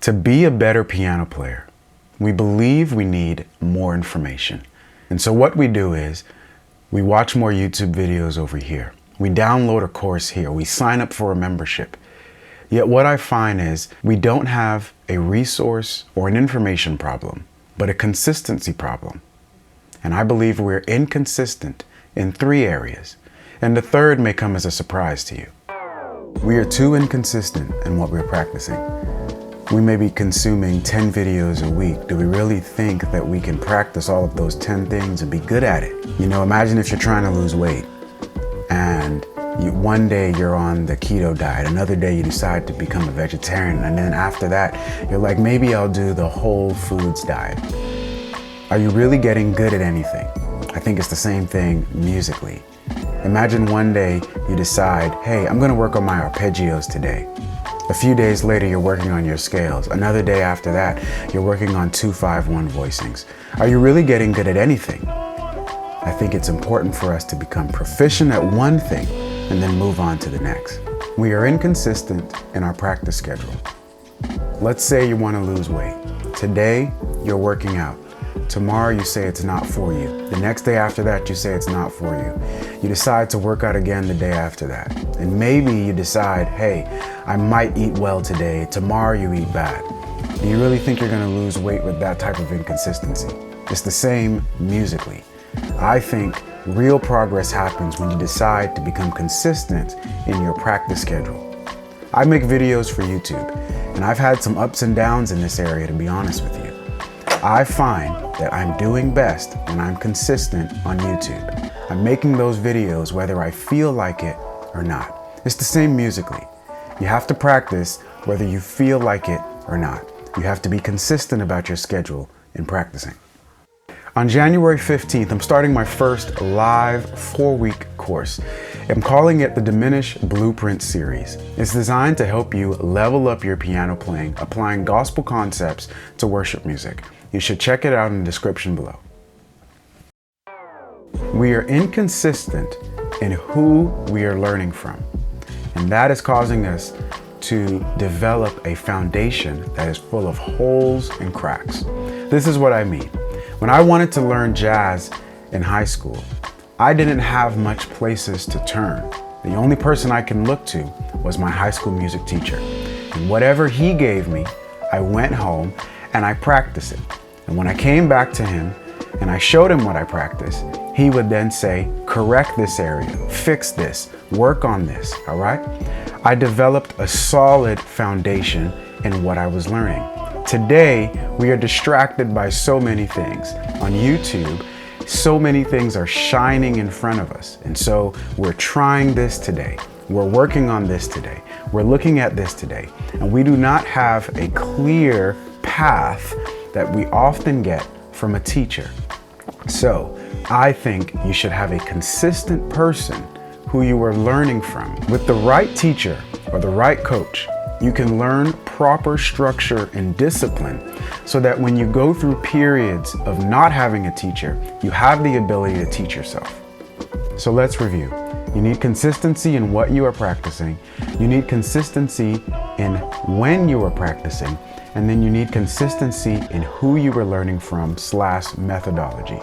To be a better piano player, we believe we need more information. And so what we do is we watch more YouTube videos over here. We download a course here. We sign up for a membership. Yet what I find is we don't have a resource or an information problem, but a consistency problem. And I believe we're inconsistent in 3 areas. And the third may come as a surprise to you. We are too inconsistent in what we're practicing. We may be consuming 10 videos a week. Do we really think that we can practice all of those 10 things and be good at it? You know, imagine if you're trying to lose weight and one day you're on the keto diet, another day you decide to become a vegetarian, and then after that, you're like, maybe I'll do the whole foods diet. Are you really getting good at anything? I think it's the same thing musically. Imagine one day you decide, hey, I'm gonna work on my arpeggios today. A few days later, you're working on your scales. Another day after that, you're working on 2-5-1 voicings. Are you really getting good at anything? I think it's important for us to become proficient at one thing and then move on to the next. We are inconsistent in our practice schedule. Let's say you want to lose weight. Today, you're working out. Tomorrow, you say it's not for you. The next day after that, you say it's not for you. You decide to work out again the day after that. And maybe you decide, hey, I might eat well today. Tomorrow, you eat bad. Do you really think you're going to lose weight with that type of inconsistency? It's the same musically. I think real progress happens when you decide to become consistent in your practice schedule. I make videos for YouTube, and I've had some ups and downs in this area, to be honest with you. I find that I'm doing best when I'm consistent on YouTube. I'm making those videos whether I feel like it or not. It's the same musically. You have to practice whether you feel like it or not. You have to be consistent about your schedule in practicing. On January 15th, I'm starting my first live 4-week course. I'm calling it the Diminished Blueprint Series. It's designed to help you level up your piano playing, applying gospel concepts to worship music. You should check it out in the description below. We are inconsistent in who we are learning from, and that is causing us to develop a foundation that is full of holes and cracks. This is what I mean. When I wanted to learn jazz in high school, I didn't have much places to turn. The only person I can look to was my high school music teacher. And whatever he gave me, I went home and I practiced it. And when I came back to him and I showed him what I practiced, he would then say, correct this area, fix this, work on this, all right? I developed a solid foundation in what I was learning. Today, we are distracted by so many things. On YouTube, so many things are shining in front of us. And so we're trying this today. We're working on this today. We're looking at this today. And we do not have a clear path that we often get from a teacher. So I think you should have a consistent person who you are learning from. With the right teacher or the right coach, you can learn proper structure and discipline so that when you go through periods of not having a teacher, you have the ability to teach yourself. So let's review. You need consistency in what you are practicing. You need consistency in when you are practicing. And then you need consistency in who you are learning from / methodology.